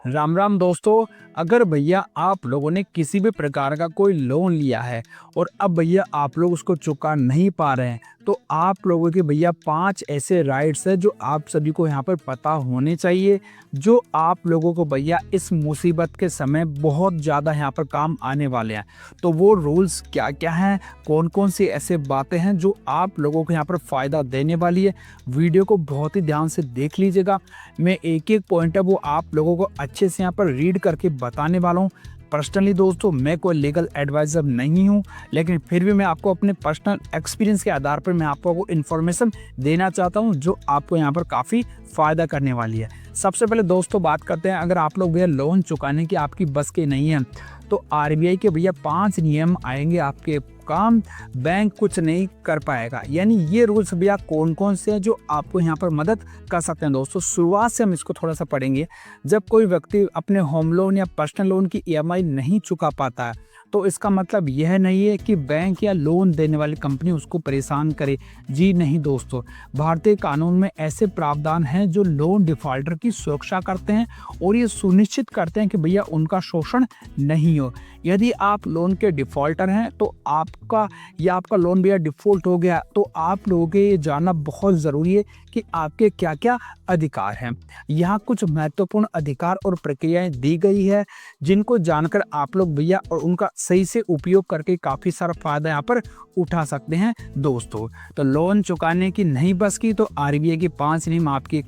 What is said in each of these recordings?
राम राम दोस्तों। अगर भैया आप लोगों ने किसी भी प्रकार का कोई लोन लिया है और अब भैया आप लोग उसको चुका नहीं पा रहे हैं, तो आप लोगों के भैया 5 ऐसे राइट्स हैं जो आप सभी को यहाँ पर पता होने चाहिए, जो आप लोगों को भैया इस मुसीबत के समय बहुत ज़्यादा यहाँ पर काम आने वाले हैं। तो वो रूल्स क्या क्या हैं, कौन कौन सी ऐसे बातें हैं जो आप लोगों को यहाँ पर फ़ायदा देने वाली है। वीडियो को बहुत ही ध्यान से देख लीजिएगा। मैं एक एक पॉइंट है वो आप लोगों को अच्छे से यहाँ पर रीड करके बताने वाला हूँ। पर्सनली दोस्तों, मैं कोई लीगल एडवाइज़र नहीं हूँ, लेकिन फिर भी मैं आपको अपने पर्सनल एक्सपीरियंस के आधार पर मैं आपको इन्फॉर्मेशन देना चाहता हूँ जो आपको यहाँ पर काफ़ी फ़ायदा करने वाली है। सबसे पहले दोस्तों बात करते हैं, अगर आप लोग भैया लोन चुकाने की आपकी बस की नहीं है तो आरबीआई के भैया 5 नियम आएंगे आपके काम, बैंक कुछ नहीं कर पाएगा। यानी ये रूल्स भैया कौन कौन से हैं जो आपको यहाँ पर मदद कर सकते हैं। दोस्तों शुरुआत से हम इसको थोड़ा सा पढ़ेंगे। जब कोई व्यक्ति अपने होम लोन या पर्सनल लोन की ईएमआई नहीं चुका पाता है तो इसका मतलब यह नहीं है कि बैंक या लोन देने वाली कंपनी उसको परेशान करे। जी नहीं दोस्तों, भारतीय कानून में ऐसे प्रावधान हैं जो लोन डिफॉल्टर की सुरक्षा करते हैं और ये सुनिश्चित करते हैं कि भैया उनका शोषण नहीं हो। यदि आप लोन के डिफॉल्टर हैं तो आपका लोन भैया डिफॉल्ट हो गया तो आप लोगों के ये जानना बहुत ज़रूरी है कि आपके क्या क्या अधिकार हैं। यहाँ कुछ महत्वपूर्ण अधिकार और प्रक्रियाएं दी गई है जिनको जानकर आप लोग भैया और उनका सही से उपयोग करके काफ़ी सारा फायदा यहाँ पर उठा सकते हैं दोस्तों। तो लोन चुकाने की नहीं बस की तो आरबीआई की 5 नियम आपके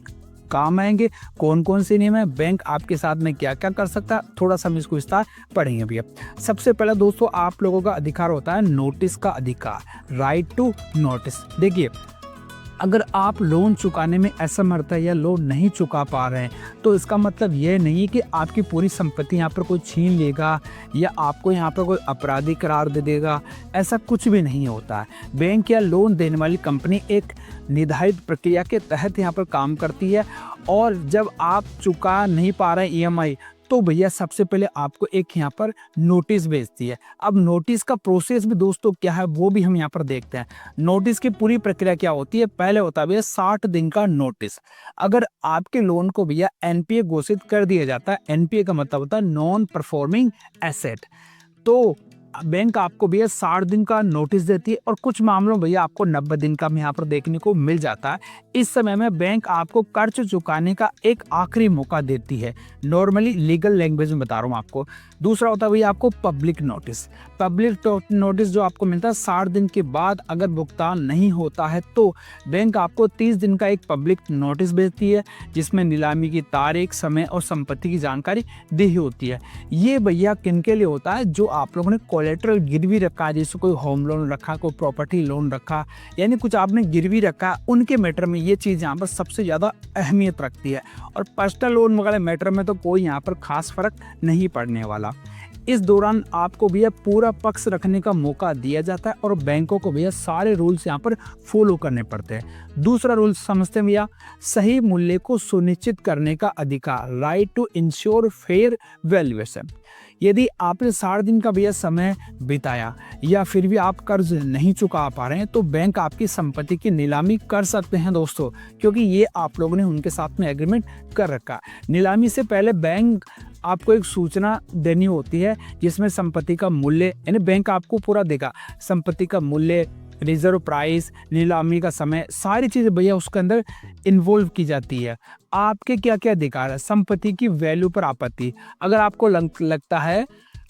काम आएंगे। कौन कौन से नियम है, बैंक आपके साथ में क्या क्या कर सकता है, थोड़ा सा हम इसको विस्तार पढ़ेंगे भैया। सबसे पहले दोस्तों आप लोगों का अधिकार होता है नोटिस का अधिकार, राइट टू नोटिस। देखिए, अगर आप लोन चुकाने में असमर्थ है या लोन नहीं चुका पा रहे हैं तो इसका मतलब यह नहीं है कि आपकी पूरी संपत्ति यहाँ पर कोई छीन लेगा या आपको यहाँ पर कोई अपराधी करार दे देगा। ऐसा कुछ भी नहीं होता है। बैंक या लोन देने वाली कंपनी एक निर्धारित प्रक्रिया के तहत यहाँ पर काम करती है और जब आप चुका नहीं पा रहे हैं ईएमआई तो भैया सबसे पहले आपको एक यहाँ पर नोटिस भेजती है। अब नोटिस का प्रोसेस भी दोस्तों क्या है वो भी हम यहाँ पर देखते हैं। नोटिस की पूरी प्रक्रिया क्या होती है, पहले होता है भैया 60 दिन का नोटिस। अगर आपके लोन को भैया एनपीए घोषित कर दिया जाता है, एनपीए का मतलब होता है नॉन परफॉर्मिंग एसेट, तो बैंक आपको भैया 60 दिन का नोटिस देती है और कुछ मामलों में भैया आपको 90 दिन का यहाँ पर देखने को मिल जाता है। इस समय में बैंक आपको कर्ज चुकाने का एक आखिरी मौका देती है। नॉर्मली लीगल लैंग्वेज में बता रहा हूँ आपको। दूसरा होता है भैया आपको पब्लिक नोटिस। पब्लिक नोटिस जो आपको मिलता है 60 दिन के बाद अगर भुगतान नहीं होता है तो बैंक आपको 30 दिन का एक पब्लिक नोटिस भेजती है जिसमें नीलामी की तारीख, समय और संपत्ति की जानकारी दी होती है। ये भैया किन के लिए होता है, जो आप लोगों ने कोलेटरल गिरवी रखा है, जैसे कोई होम लोन रखा, कोई प्रॉपर्टी लोन रखा, यानी कुछ आपने गिरवी रखा, उनके मैटर में ये चीज़ यहाँ पर सबसे ज़्यादा अहमियत रखती है। और पर्सनल लोन वगैरह मैटर में तो कोई यहाँ पर खास फर्क नहीं पड़ने वाला। इस दौरान आपको भैया पूरा पक्ष रखने का मौका दिया जाता है और बैंकों को भैया सारे रूल्स यहाँ पर फॉलो करने पड़ते हैं। दूसरा रूल समझते हैं भैया, सही मूल्य को सुनिश्चित करने का अधिकार, right to ensure fair valuation. यदि आपने 60 दिन का भैया समय बिताया या फिर भी आप कर्ज नहीं चुका पा रहे हैं तो बैंक आपकी संपत्ति की नीलामी कर सकते हैं दोस्तों, क्योंकि ये आप लोगों ने उनके साथ में एग्रीमेंट कर रखा। नीलामी से पहले बैंक आपको एक सूचना देनी होती है जिसमें संपत्ति का मूल्य, यानी बैंक आपको पूरा देगा, संपत्ति का मूल्य, रिजर्व प्राइस, नीलामी का समय, सारी चीज़ें भैया उसके अंदर इन्वॉल्व की जाती है। आपके क्या क्या अधिकार है, संपत्ति की वैल्यू पर आपत्ति। अगर आपको लगता है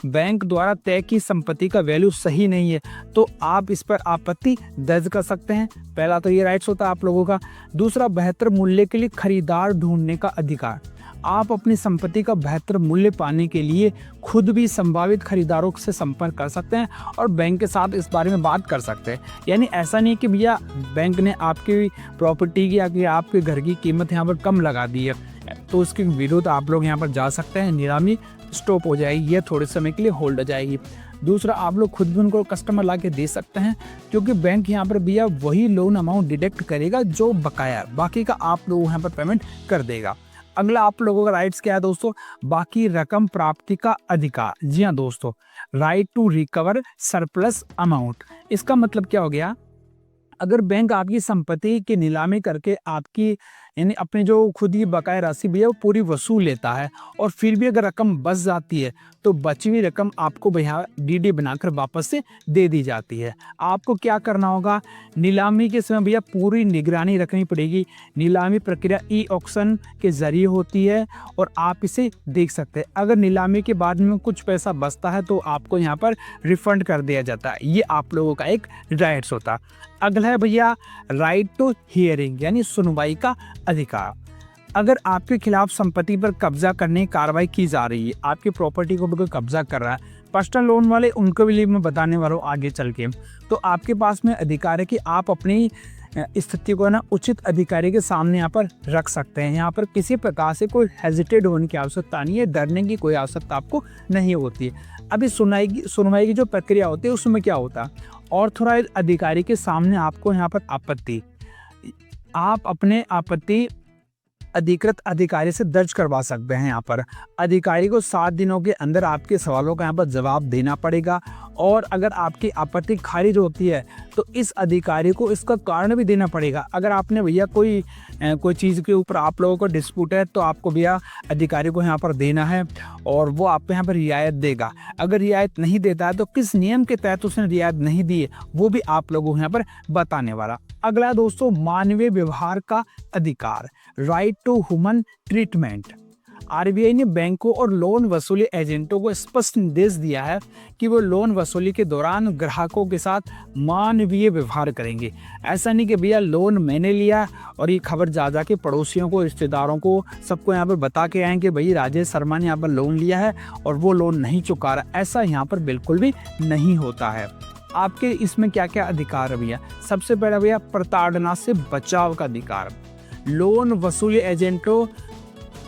बैंक द्वारा तय की संपत्ति का वैल्यू सही नहीं है तो आप इस पर आपत्ति दर्ज कर सकते हैं। पहला तो ये राइट्स होता है आप लोगों का। दूसरा, बेहतर मूल्य के लिए खरीदार ढूंढने का अधिकार। आप अपनी संपत्ति का बेहतर मूल्य पाने के लिए खुद भी संभावित खरीदारों से संपर्क कर सकते हैं और बैंक के साथ इस बारे में बात कर सकते हैं। यानी ऐसा नहीं कि भैया बैंक ने आपकी प्रॉपर्टी की या कि आपके घर की कीमत यहाँ पर कम लगा दी है तो उसके विरुद्ध आप लोग यहाँ पर जा सकते हैं, नीलामी स्टॉप हो जाएगी या थोड़े समय के लिए होल्ड हो जाएगी। दूसरा, आप लोग खुद भी उनको कस्टमर ला के दे सकते हैं क्योंकि बैंक यहाँ पर भैया वही लोन अमाउंट डिडक्ट करेगा जो बकाया है, बाकी का आप लोग यहाँ पर पेमेंट कर देगा। अगला आप लोगों का राइट्स क्या है दोस्तों, बाकी रकम प्राप्ति का अधिकार। जी हाँ दोस्तों, right to recover surplus amount. इसका मतलब क्या हो गया, अगर बैंक आपकी संपत्ति की नीलामी करके आपकी यानी अपनी जो खुद की बकाया राशि भी है वो पूरी वसूल लेता है, और फिर भी अगर रकम बच जाती है तो बची हुई रकम आपको भैया डीडी बनाकर वापस से दे दी जाती है। आपको क्या करना होगा, नीलामी के समय भैया पूरी निगरानी रखनी पड़ेगी। नीलामी प्रक्रिया ई ऑक्शन के जरिए होती है और आप इसे देख सकते हैं। अगर नीलामी के बाद में कुछ पैसा बचता है तो आपको यहाँ पर रिफंड कर दिया जाता है। ये आप लोगों का एक राइट्स होता है। अगला है भैया राइट टू हियरिंग, यानी सुनवाई का अधिकार। अगर आपके खिलाफ संपत्ति पर कब्जा करने की कार्रवाई की जा रही है, आपकी प्रॉपर्टी को भी कोई कब्जा कर रहा है, पर्सनल लोन वाले उनको भी मैं बताने वाला हूँ आगे चल के, तो आपके पास में अधिकार है कि आप अपनी स्थिति को ना उचित अधिकारी के सामने यहाँ पर रख सकते हैं। यहाँ पर किसी प्रकार से कोई हेजिटेट होने की आवश्यकता नहीं है, डरने की कोई आवश्यकता आपको नहीं होती है। अभी सुनवाई की जो प्रक्रिया होती है उसमें क्या होता है, ऑथोराइज अधिकारी के सामने आपको यहाँ पर आप अपने आपत्ति अधिकृत अधिकारी से दर्ज करवा सकते हैं। यहाँ पर अधिकारी को 7 दिनों के अंदर आपके सवालों का यहाँ पर जवाब देना पड़ेगा, और अगर आपकी आपत्ति खारिज होती है तो इस अधिकारी को इसका कारण भी देना पड़ेगा। अगर आपने भैया कोई चीज़ के ऊपर आप लोगों को डिस्प्यूट है तो आपको भैया अधिकारी को यहाँ पर देना है, और वो आपको यहाँ पर रियायत देगा। अगर रियायत नहीं देता है तो किस नियम के तहत उसने रियायत नहीं दी है वो भी आप लोगों को यहाँ पर बताने वाला। अगला दोस्तों मानवीय व्यवहार का अधिकार, right to human treatment. RBI ने बैंकों और लोन वसूली एजेंटों को स्पष्ट निर्देश दिया है कि वो लोन वसूली के दौरान ग्राहकों के साथ मानवीय व्यवहार करेंगे। ऐसा नहीं कि भैया लोन मैंने लिया और ये खबर जा के पड़ोसियों को, रिश्तेदारों को, सबको यहाँ पर बता के आए कि भाई राजेश शर्मा ने यहाँ पर लोन लिया है और वो लोन नहीं चुका रहा। ऐसा यहाँ पर बिल्कुल भी नहीं होता है। आपके इसमें क्या क्या अधिकार है भैया, सबसे पहला भैया प्रताड़ना से बचाव का अधिकार। लोन वसूली एजेंटों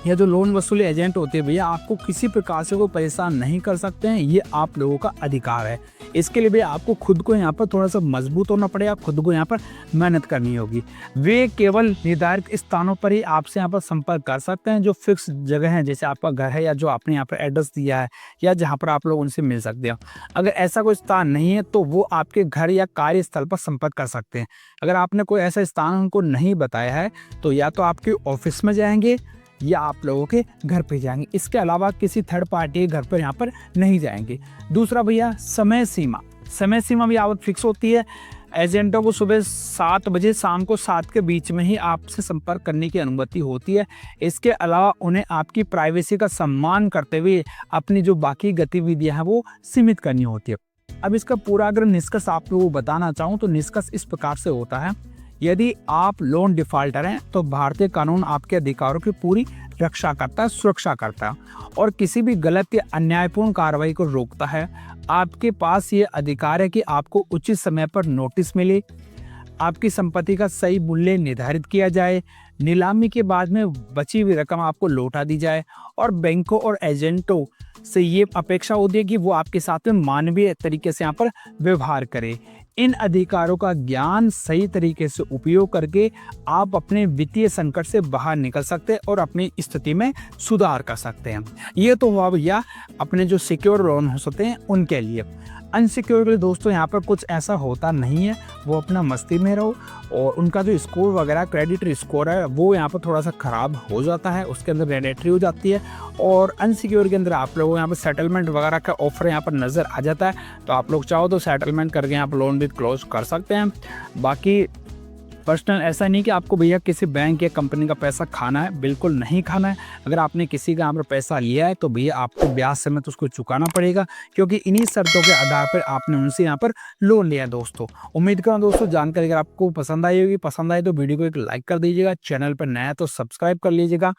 या जो लोन वसूली एजेंट होते हैं भैया आपको किसी प्रकार से कोई परेशान नहीं कर सकते हैं, ये आप लोगों का अधिकार है। इसके लिए भैया आपको खुद को यहाँ पर थोड़ा सा मजबूत होना पड़ेगा, खुद को यहाँ पर मेहनत करनी होगी। वे केवल निर्धारित स्थानों पर ही आपसे यहाँ पर संपर्क कर सकते हैं, जो फिक्स जगह है, जैसे आपका घर है या जो आपने यहाँ पर एड्रेस दिया है या जहाँ पर आप लोग उनसे मिल सकते हो। अगर ऐसा कोई स्थान नहीं है तो वो आपके घर या कार्यस्थल पर संपर्क कर सकते हैं। अगर आपने कोई ऐसा स्थान उनको नहीं बताया है तो या तो आपके ऑफिस में जाएंगे या आप लोगों के घर पे जाएंगे, इसके अलावा किसी थर्ड पार्टी के घर पर यहाँ पर नहीं जाएंगे। दूसरा भैया समय सीमा भी आवत फिक्स होती है। एजेंटों को सुबह 7 बजे शाम को 7 के बीच में ही आपसे संपर्क करने की अनुमति होती है। इसके अलावा उन्हें आपकी प्राइवेसी का सम्मान करते हुए अपनी जो बाकी गतिविधियां हैं वो सीमित करनी होती है। अब इसका पूरा अगर निष्कर्ष आप लोगों को बताना चाहूँ तो निष्कर्ष इस प्रकार से होता है, यदि आप लोन डिफॉल्टर हैं तो भारतीय कानून आपके अधिकारों की पूरी रक्षा करता है, सुरक्षा करता है और किसी भी गलत या अन्यायपूर्ण कार्रवाई को रोकता है। आपके पास ये अधिकार है कि आपको उचित समय पर नोटिस मिले, आपकी संपत्ति का सही मूल्य निर्धारित किया जाए, नीलामी के बाद में बची हुई रकम आपको लौटा दी जाए, और बैंकों और एजेंटों से ये अपेक्षा होती है कि वो आपके साथ में मानवीय तरीके से यहाँ पर व्यवहार करें। इन अधिकारों का ज्ञान सही तरीके से उपयोग करके आप अपने वित्तीय संकट से बाहर निकल सकते हैं और अपनी स्थिति में सुधार कर सकते हैं। ये तो हुआ भैया अपने जो सिक्योर लोन होते हैं उनके लिए। अनसिक्योर के लिए दोस्तों यहाँ पर कुछ ऐसा होता नहीं है, वो अपना मस्ती में रहो, और उनका जो स्कोर वगैरह क्रेडिट स्कोर है वो यहाँ पर थोड़ा सा ख़राब हो जाता है, उसके अंदर रेडेटरी हो जाती है, और अनसिक्योर के अंदर आप लोगों यहाँ पर सेटलमेंट वगैरह का ऑफर यहाँ पर नज़र आ जाता है। तो आप लोग चाहो तो सेटलमेंट करके यहाँ पर लोन भी क्लोज कर सकते हैं। बाकी पर्सनल ऐसा नहीं कि आपको भैया किसी बैंक या कंपनी का पैसा खाना है, बिल्कुल नहीं खाना है। अगर आपने किसी का यहाँ पर पैसा लिया है तो भैया आपको ब्याज समेत उसको चुकाना पड़ेगा, क्योंकि इन्हीं शर्तों के आधार पर आपने उनसे यहाँ पर लोन लिया है। दोस्तों उम्मीद करूँ दोस्तों जानकारी अगर आपको पसंद आई होगी, पसंद आए तो वीडियो को एक लाइक कर दीजिएगा, चैनल पर नया तो सब्सक्राइब कर लीजिएगा।